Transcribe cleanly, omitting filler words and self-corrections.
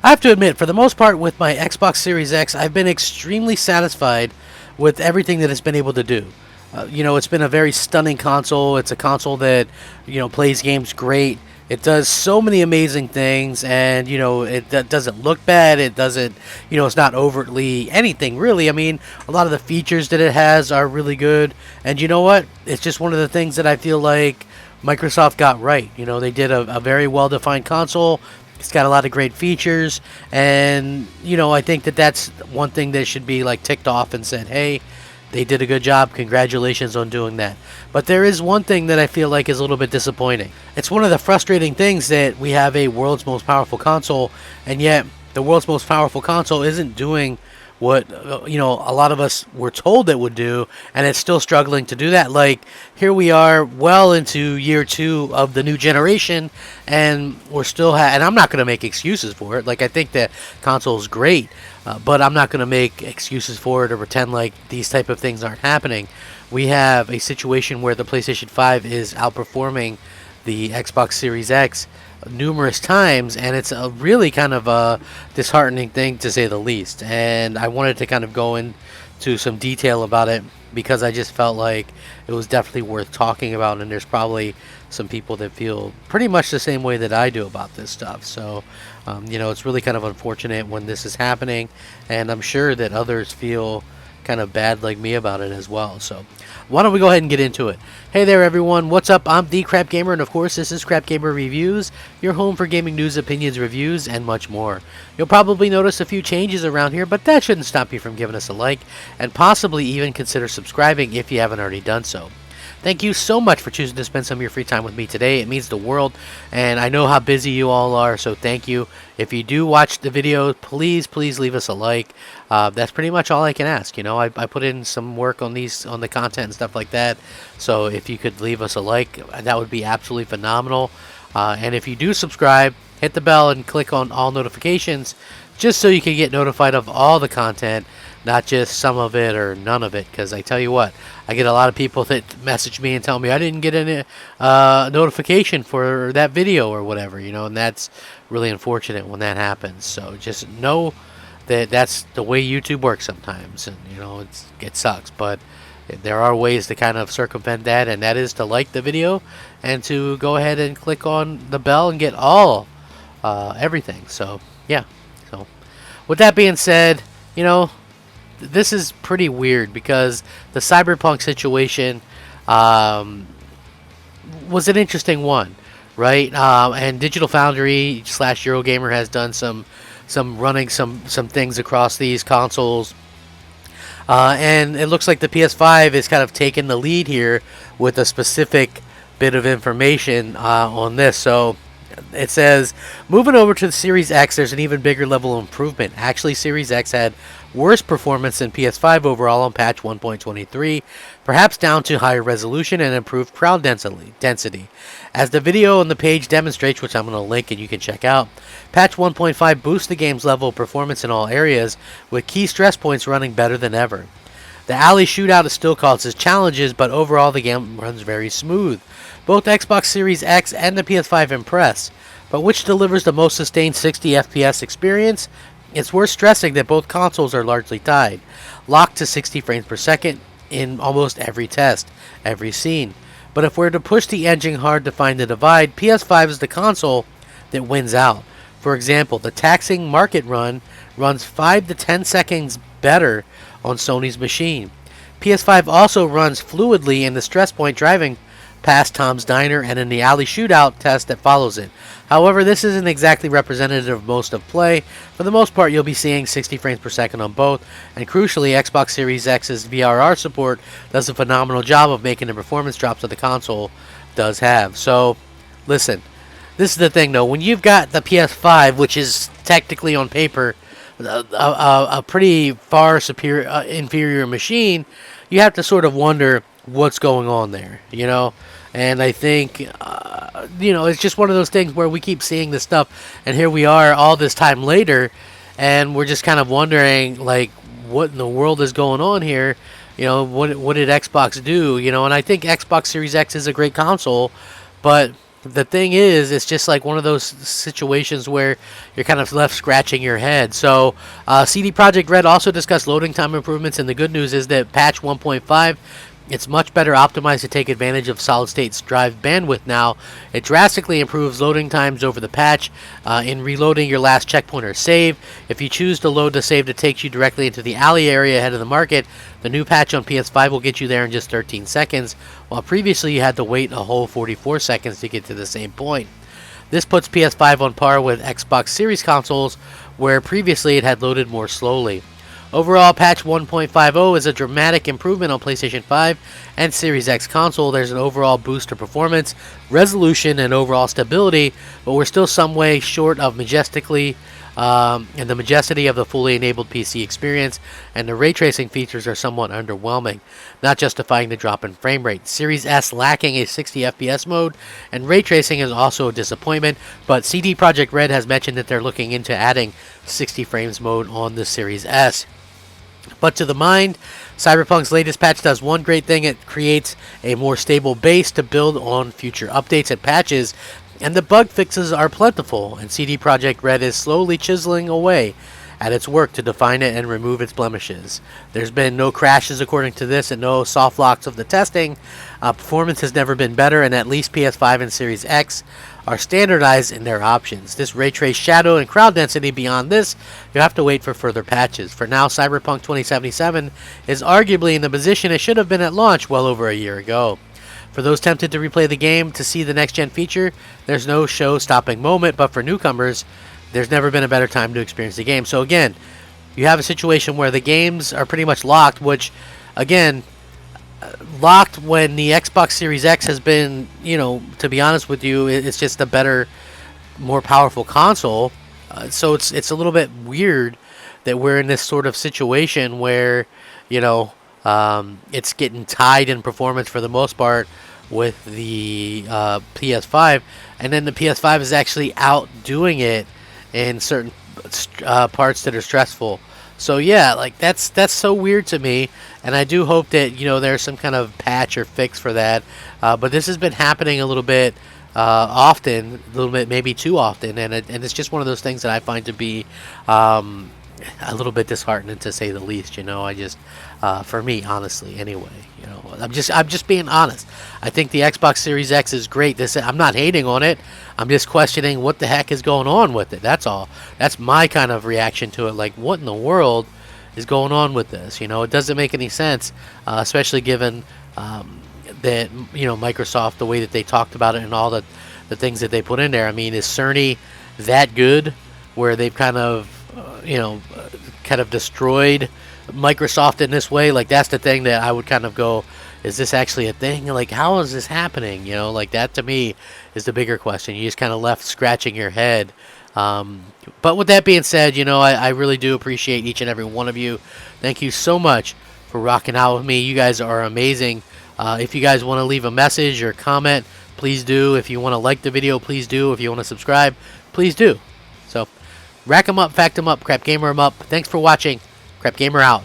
I have to admit, for the most part, with my Xbox Series X, I've been extremely satisfied with everything that it's been able to do. It's been a very stunning console. It's a console that, plays games great. It does so many amazing things, and it doesn't look bad. It doesn't, it's not overtly anything really. I mean, a lot of the features that it has are really good, and you know what? It's just one of the things that I feel like Microsoft got right. They did a very well-defined console. It's got a lot of great features, and I think that that's one thing that should be like ticked off and said, hey, they did a good job. Congratulations on doing that. But there is one thing that I feel like is a little bit disappointing. It's one of the frustrating things that we have a world's most powerful console, and yet the world's most powerful console isn't doing what a lot of us were told it would do, and it's still struggling to do that. Like, here we are well into year 2 of the new generation, and we're still and I'm not going to make excuses for it. Like, I think that console is great, but I'm not going to make excuses for it or pretend like these type of things aren't happening. We have a situation where the PlayStation 5 is outperforming the Xbox Series X numerous times, and it's a really kind of a disheartening thing, to say the least. And I wanted to kind of go into some detail about it because I just felt like it was definitely worth talking about, and there's probably some people that feel pretty much the same way that I do about this stuff. So it's really kind of unfortunate when this is happening, and I'm sure that others feel kind of bad like me about it as well. So why don't we go ahead and get into it. Hey there everyone, what's up? I'm the Crap Gamer, and of course this is Crap Gamer Reviews, your home for gaming news, opinions, reviews, and much more. You'll probably notice a few changes around here, but that shouldn't stop you from giving us a like, and possibly even consider subscribing if you haven't already done so. Thank you so much for choosing to spend some of your free time with me today. It means the world, and I know how busy you all are, so thank you. If you do watch the video, please leave us a like. That's pretty much all I can ask. I put in some work on the content and stuff like that, so if you could leave us a like, that would be absolutely phenomenal. And if you do subscribe, hit the bell and click on all notifications, just so you can get notified of all the content, not just some of it or none of it. Because I tell you what, I get a lot of people that message me and tell me I didn't get any notification for that video or whatever, and that's really unfortunate when that happens. So just know that that's the way YouTube works sometimes, and it sucks, but there are ways to kind of circumvent that, and that is to like the video and to go ahead and click on the bell and get all everything. So yeah. So with that being said, this is pretty weird because the Cyberpunk situation was an interesting one, right? And Digital Foundry / Eurogamer has done some things across these consoles, and it looks like the PS5 is kind of taking the lead here with a specific bit of information on this. So it says, moving over to the Series X, there's an even bigger level of improvement. Actually, Series X had worse performance than PS5 overall on patch 1.23, perhaps down to higher resolution and improved crowd density. As the video on the page demonstrates, which I'm going to link and you can check out, patch 1.5 boosts the game's level of performance in all areas, with key stress points running better than ever. The alley shootout still causes challenges, but overall the game runs very smooth. Both Xbox Series X and the PS5 impress, but which delivers the most sustained 60 FPS experience? It's worth stressing that both consoles are largely tied, locked to 60 frames per second in almost every test, every scene. But if we're to push the engine hard to find the divide, PS5 is the console that wins out. For example, the taxing Market Run runs 5 to 10 seconds better on Sony's machine. PS5 also runs fluidly in the stress point driving past Tom's Diner and in the alley shootout test that follows it. However, this isn't exactly representative of most of play. For the most part, you'll be seeing 60 frames per second on both, and crucially, Xbox Series X's VRR support does a phenomenal job of making the performance drops that the console does have. So, listen, this is the thing though, when you've got the PS5, which is technically on paper a pretty far inferior machine, you have to sort of wonder what's going on there, and I think it's just one of those things where we keep seeing this stuff, and here we are all this time later, and we're just kind of wondering, like, what in the world is going on here? What did Xbox do? And I think Xbox Series X is a great console, but the thing is, it's just like one of those situations where you're kind of left scratching your head. So, CD Projekt Red also discussed loading time improvements, and the good news is that patch 1.5, it's much better optimized to take advantage of solid state drive bandwidth now. It drastically improves loading times over the patch in reloading your last checkpoint or save. If you choose to load the save that takes you directly into the alley area ahead of the market, the new patch on PS5 will get you there in just 13 seconds, while previously you had to wait a whole 44 seconds to get to the same point. This puts PS5 on par with Xbox Series consoles, where previously it had loaded more slowly. Overall, patch 1.50 is a dramatic improvement on PlayStation 5 and Series X console. There's an overall boost to performance, resolution, and overall stability, but we're still some way short of majestically and the majesty of the fully enabled PC experience, and the ray tracing features are somewhat underwhelming, not justifying the drop in frame rate. Series S lacking a 60 FPS mode, and ray tracing is also a disappointment, but CD Projekt Red has mentioned that they're looking into adding 60 frames mode on the Series S. But to the mind, Cyberpunk's latest patch does one great thing. It creates a more stable base to build on future updates and patches, and the bug fixes are plentiful, and CD Projekt Red is slowly chiseling away at its work to define it and remove its blemishes. There's been no crashes according to this, and no soft locks of the testing. Performance has never been better, and at least PS5 and Series X are standardized in their options. This ray trace shadow and crowd density beyond this, you have to wait for further patches. For now, Cyberpunk 2077 is arguably in the position it should have been at launch well over a year ago. For those tempted to replay the game to see the next-gen feature, there's no show-stopping moment, but for newcomers, there's never been a better time to experience the game. So again, you have a situation where the games are pretty much locked, which, again, locked when the Xbox Series X has been, to be honest with you, it's just a better, more powerful console. So it's a little bit weird that we're in this sort of situation where, it's getting tied in performance for the most part with the PS5, and then the PS5 is actually outdoing it in certain parts that are stressful. So yeah, like that's so weird to me, and I do hope that there's some kind of patch or fix for that. But this has been happening a little bit often, a little bit maybe too often, and it's just one of those things that I find to be a little bit disheartening, to say the least. I just for me, honestly, anyway. I'm just being honest. I think the Xbox Series X is great. I'm not hating on it. I'm just questioning what the heck is going on with it. That's all. That's my kind of reaction to it. Like, what in the world is going on with this? It doesn't make any sense, especially given that Microsoft, the way that they talked about it and all the things that they put in there. I mean, is Cerny that good, where they've kind of destroyed Microsoft in this way? Like, that's the thing that I would kind of go, is this actually a thing? Like, how is this happening? Like, that to me is the bigger question. You just kind of left scratching your head. But with that being said, I really do appreciate each and every one of you. Thank you so much for rocking out with me. You guys are amazing. If you guys want to leave a message or comment, please do. If you want to like the video, please do. If you want to subscribe, please do. So, rack 'em up, fact 'em up, Crap Gamer 'em up. Thanks for watching. Crap Gamer out.